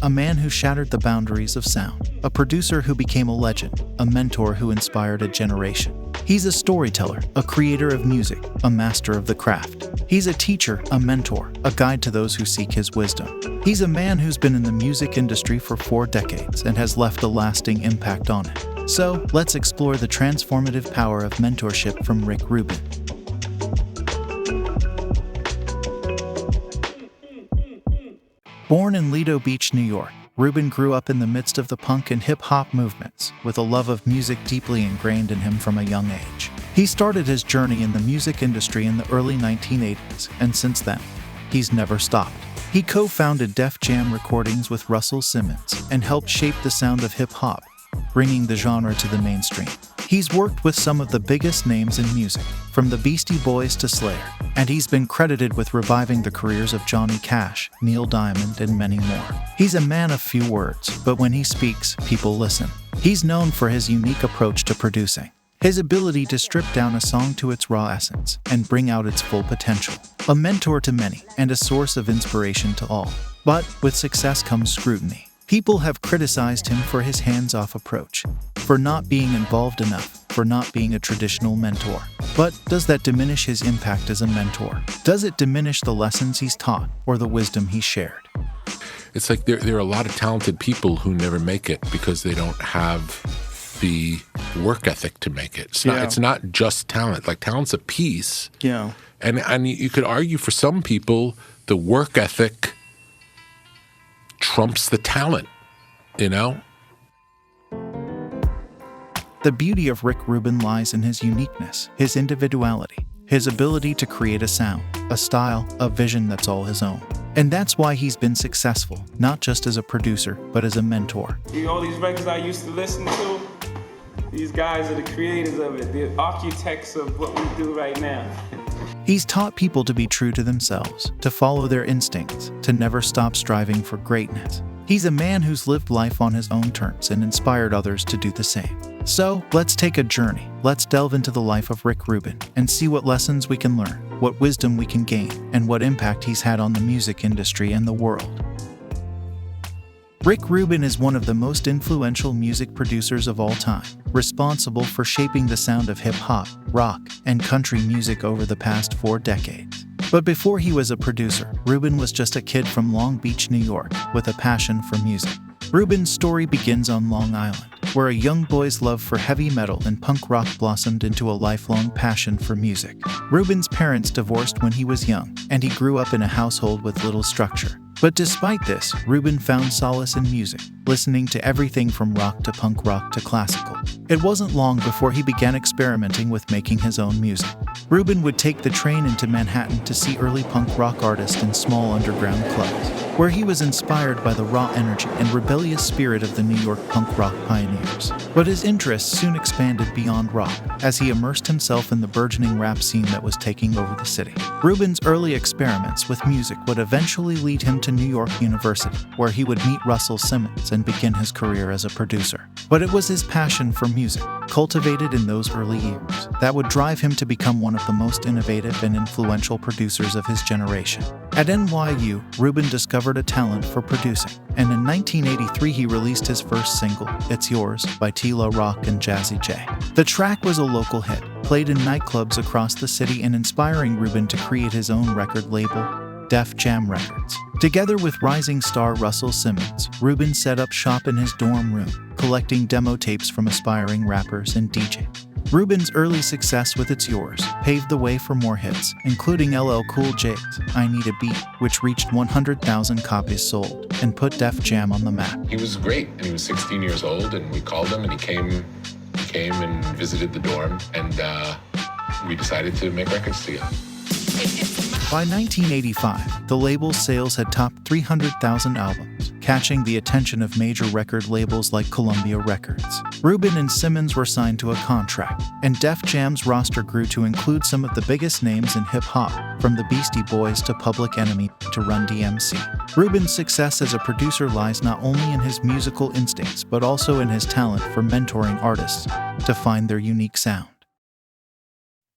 a man who shattered the boundaries of sound, a producer who became a legend, a mentor who inspired a generation. He's a storyteller, a creator of music, a master of the craft. He's a teacher, a mentor, a guide to those who seek his wisdom. He's a man who's been in the music industry for 4 decades and has left a lasting impact on it. So, let's explore the transformative power of mentorship from Rick Rubin. Born in Lido Beach, New York, Rubin grew up in the midst of the punk and hip-hop movements, with a love of music deeply ingrained in him from a young age. He started his journey in the music industry in the early 1980s, and since then, he's never stopped. He co-founded Def Jam Recordings with Russell Simmons and helped shape the sound of hip-hop, bringing the genre to the mainstream. He's worked with some of the biggest names in music, from the Beastie Boys to Slayer, and he's been credited with reviving the careers of Johnny Cash, Neil Diamond, and many more. He's a man of few words, but when he speaks, people listen. He's known for his unique approach to producing, his ability to strip down a song to its raw essence and bring out its full potential. A mentor to many and a source of inspiration to all. But with success comes scrutiny. People have criticized him for his hands-off approach, for not being involved enough, for not being a traditional mentor. But does that diminish his impact as a mentor? Does it diminish the lessons he's taught or the wisdom he shared? It's like there are a lot of talented people who never make it because they don't have the work ethic to make it. It's not just talent. Like, talent's a piece. Yeah. And you could argue for some people the work ethic trumps the talent, you know? The beauty of Rick Rubin lies in his uniqueness, his individuality, his ability to create a sound, a style, a vision that's all his own. And that's why he's been successful, not just as a producer, but as a mentor. All these records I used to listen to, these guys are the creators of it, the architects of what we do right now. He's taught people to be true to themselves, to follow their instincts, to never stop striving for greatness. He's a man who's lived life on his own terms and inspired others to do the same. So, let's take a journey. Let's delve into the life of Rick Rubin and see what lessons we can learn, what wisdom we can gain, and what impact he's had on the music industry and the world. Rick Rubin is one of the most influential music producers of all time, responsible for shaping the sound of hip-hop, rock, and country music over the past 4 decades. But before he was a producer, Rubin was just a kid from Long Beach, New York, with a passion for music. Rubin's story begins on Long Island, where a young boy's love for heavy metal and punk rock blossomed into a lifelong passion for music. Rubin's parents divorced when he was young, and he grew up in a household with little structure. But despite this, Rubin found solace in music, listening to everything from rock to punk rock to classical. It wasn't long before he began experimenting with making his own music. Rubin would take the train into Manhattan to see early punk rock artists in small underground clubs, where he was inspired by the raw energy and rebellious spirit of the New York punk rock pioneers. But his interests soon expanded beyond rock, as he immersed himself in the burgeoning rap scene that was taking over the city. Rubin's early experiments with music would eventually lead him to New York University, where he would meet Russell Simmons and begin his career as a producer. But it was his passion for music, cultivated in those early years, that would drive him to become one of the most innovative and influential producers of his generation. At NYU, Rubin discovered a talent for producing, and in 1983 he released his first single, It's Yours, by T-La Rock and Jazzy J. The track was a local hit, played in nightclubs across the city and inspiring Rubin to create his own record label, Def Jam Records. Together with rising star Russell Simmons, Rubin set up shop in his dorm room, collecting demo tapes from aspiring rappers and DJs. Rubin's early success with It's Yours paved the way for more hits, including LL Cool J's I Need a Beat, which reached 100,000 copies sold and put Def Jam on the map. He was great, and he was 16 years old, and we called him, and he came and visited the dorm, and we decided to make records together. By 1985, the label's sales had topped 300,000 albums, catching the attention of major record labels like Columbia Records. Rubin and Simmons were signed to a contract, and Def Jam's roster grew to include some of the biggest names in hip-hop, from the Beastie Boys to Public Enemy to Run DMC. Rubin's success as a producer lies not only in his musical instincts, but also in his talent for mentoring artists to find their unique sound.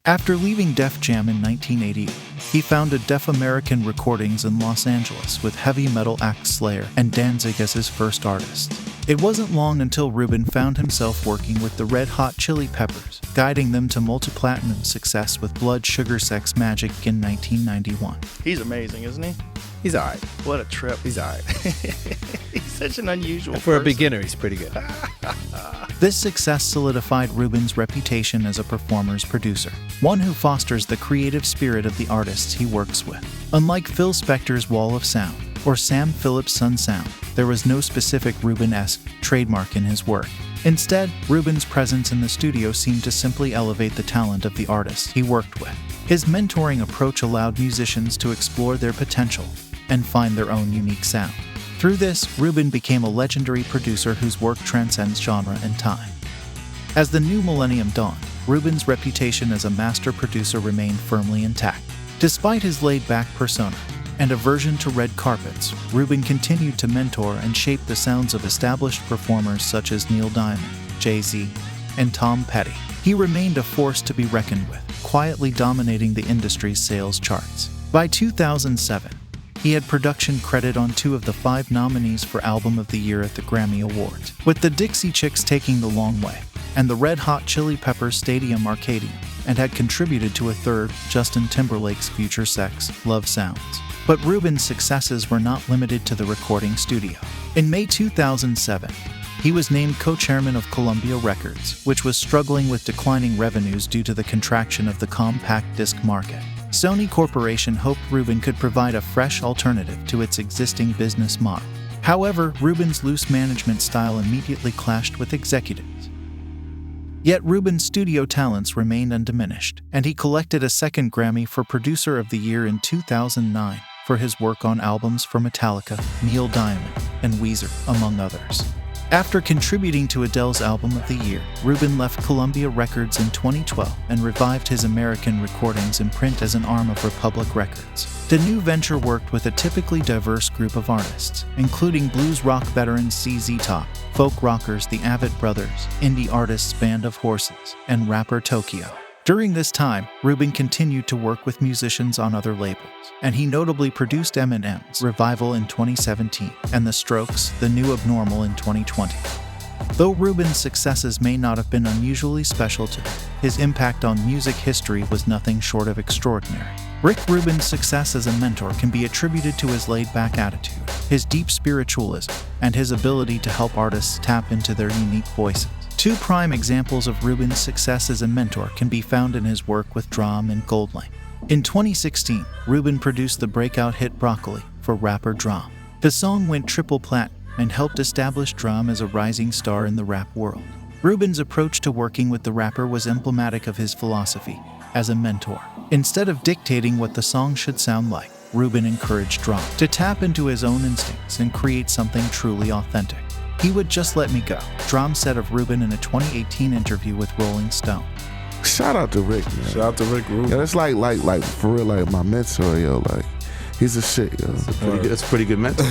After leaving Def Jam in 1988, he founded Def American Recordings in Los Angeles with heavy metal act Slayer and Danzig as his first artists. It wasn't long until Rubin found himself working with the Red Hot Chili Peppers, guiding them to multi-platinum success with Blood Sugar Sex Magic in 1991. He's amazing, isn't he? He's all right. What a trip. He's all right. He's such an unusual For a person. beginner, he's pretty good. This success solidified Rubin's reputation as a performer's producer, one who fosters the creative spirit of the artists he works with. Unlike Phil Spector's Wall of Sound or Sam Phillips' Sun Sound, there was no specific Rubin-esque trademark in his work. Instead, Rubin's presence in the studio seemed to simply elevate the talent of the artists he worked with. His mentoring approach allowed musicians to explore their potential and find their own unique sound. Through this, Rubin became a legendary producer whose work transcends genre and time. As the new millennium dawned, Rubin's reputation as a master producer remained firmly intact. Despite his laid-back persona and aversion to red carpets, Rubin continued to mentor and shape the sounds of established performers such as Neil Diamond, Jay-Z, and Tom Petty. He remained a force to be reckoned with, quietly dominating the industry's sales charts. By 2007, he had production credit on 2 of the 5 nominees for Album of the Year at the Grammy Awards, with the Dixie Chicks taking the long way, and the Red Hot Chili Peppers Stadium Arcadium, and had contributed to a 3rd, Justin Timberlake's Future Sex, Love Sounds. But Rubin's successes were not limited to the recording studio. In May 2007, he was named co-chairman of Columbia Records, which was struggling with declining revenues due to the contraction of the compact disc market. Sony Corporation hoped Rubin could provide a fresh alternative to its existing business model. However, Rubin's loose management style immediately clashed with executives. Yet Rubin's studio talents remained undiminished, and he collected a 2nd Grammy for Producer of the Year in 2009 for his work on albums for Metallica, Neil Diamond, and Weezer, among others. After contributing to Adele's Album of the Year, Rubin left Columbia Records in 2012 and revived his American Recordings imprint as an arm of Republic Records. The new venture worked with a typically diverse group of artists, including blues rock veterans CZ Top, folk rockers the Avett Brothers, indie artists Band of Horses, and rapper Tokyo. During this time, Rubin continued to work with musicians on other labels, and he notably produced Eminem's Revival in 2017 and The Strokes' The New Abnormal in 2020. Though Rubin's successes may not have been unusually special to him, his impact on music history was nothing short of extraordinary. Rick Rubin's success as a mentor can be attributed to his laid-back attitude, his deep spiritualism, and his ability to help artists tap into their unique voices. 2 prime examples of Rubin's success as a mentor can be found in his work with Drum and Goldlink. In 2016, Rubin produced the breakout hit Broccoli for rapper Drum. The song went triple platinum and helped establish Drum as a rising star in the rap world. Rubin's approach to working with the rapper was emblematic of his philosophy as a mentor. Instead of dictating what the song should sound like, Rubin encouraged Drum to tap into his own instincts and create something truly authentic. He would just let me go, Drum said of Rubin in a 2018 interview with Rolling Stone. Shout out to Rick, man. Shout out to Rick Rubin. Yeah, that's like for real, like my mentor, yo. Like, he's a shit, yo. That's a pretty good mentor.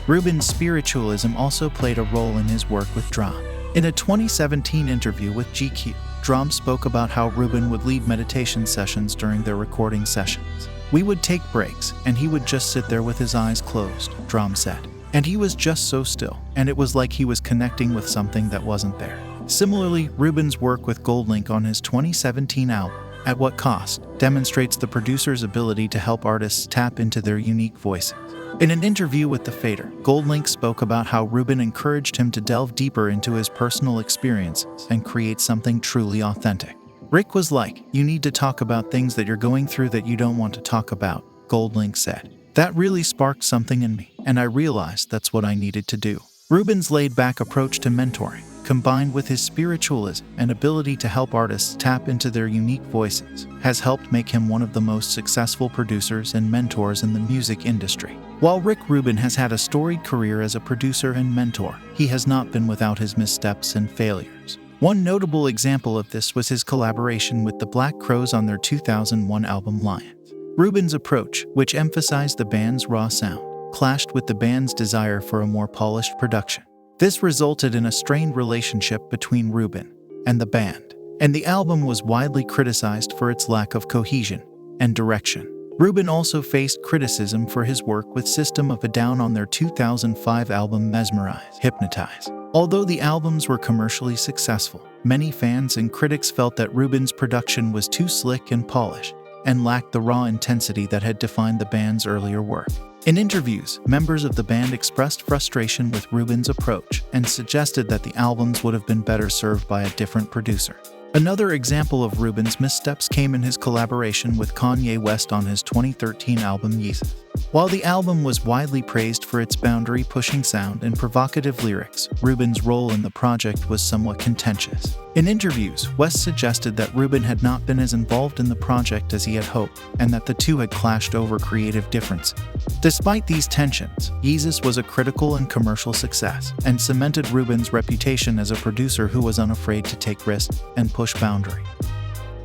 Rubin's spiritualism also played a role in his work with Drum. In a 2017 interview with GQ, Drum spoke about how Rubin would lead meditation sessions during their recording sessions. We would take breaks, and he would just sit there with his eyes closed, Drum said. And he was just so still, and it was like he was connecting with something that wasn't there. Similarly, Rubin's work with Goldlink on his 2017 album, At What Cost, demonstrates the producer's ability to help artists tap into their unique voices. In an interview with The Fader, Goldlink spoke about how Rubin encouraged him to delve deeper into his personal experiences and create something truly authentic. Rick was like, "You need to talk about things that you're going through that you don't want to talk about," Goldlink said. That really sparked something in me, and I realized that's what I needed to do. Rubin's laid-back approach to mentoring, combined with his spiritualism and ability to help artists tap into their unique voices, has helped make him one of the most successful producers and mentors in the music industry. While Rick Rubin has had a storied career as a producer and mentor, he has not been without his missteps and failures. One notable example of this was his collaboration with the Black Crowes on their 2001 album Lions. Rubin's approach, which emphasized the band's raw sound, clashed with the band's desire for a more polished production. This resulted in a strained relationship between Rubin and the band. and the album was widely criticized for its lack of cohesion and direction. Rubin also faced criticism for his work with System of a Down on their 2005 album Mesmerize, Hypnotize. Although the albums were commercially successful, many fans and critics felt that Rubin's production was too slick and polished and lacked the raw intensity that had defined the band's earlier work. In interviews, members of the band expressed frustration with Rubin's approach and suggested that the albums would have been better served by a different producer. Another example of Rubin's missteps came in his collaboration with Kanye West on his 2013 album Yeezus. While the album was widely praised for its boundary-pushing sound and provocative lyrics, Rubin's role in the project was somewhat contentious. In interviews, West suggested that Rubin had not been as involved in the project as he had hoped, and that the two had clashed over creative differences. Despite these tensions, Yeezus was a critical and commercial success, and cemented Rubin's reputation as a producer who was unafraid to take risks and push boundaries.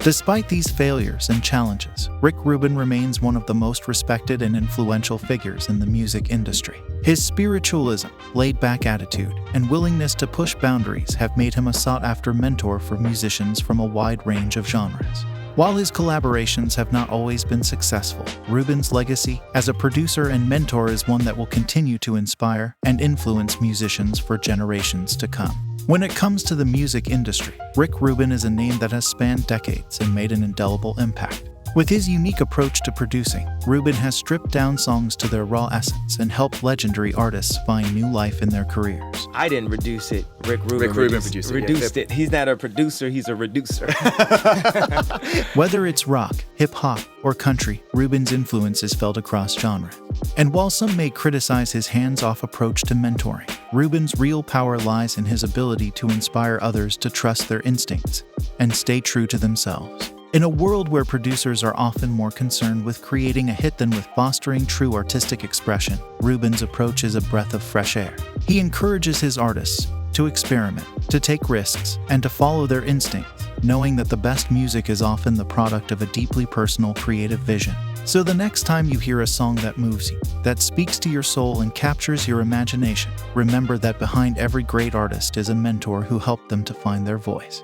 Despite these failures and challenges, Rick Rubin remains one of the most respected and influential figures in the music industry. His spiritualism, laid-back attitude, and willingness to push boundaries have made him a sought-after mentor for musicians from a wide range of genres. While his collaborations have not always been successful, Rubin's legacy as a producer and mentor is one that will continue to inspire and influence musicians for generations to come. When it comes to the music industry, Rick Rubin is a name that has spanned decades and made an indelible impact. With his unique approach to producing, Rubin has stripped down songs to their raw essence and helped legendary artists find new life in their careers. I didn't reduce it. Rick Rubin reduced it. He's not a producer, he's a reducer. Whether it's rock, hip-hop, or country, Rubin's influence is felt across genres. And while some may criticize his hands-off approach to mentoring, Rubin's real power lies in his ability to inspire others to trust their instincts and stay true to themselves. In a world where producers are often more concerned with creating a hit than with fostering true artistic expression, Rubin's approach is a breath of fresh air. He encourages his artists to experiment, to take risks, and to follow their instincts, knowing that the best music is often the product of a deeply personal creative vision. So the next time you hear a song that moves you, that speaks to your soul and captures your imagination, remember that behind every great artist is a mentor who helped them to find their voice.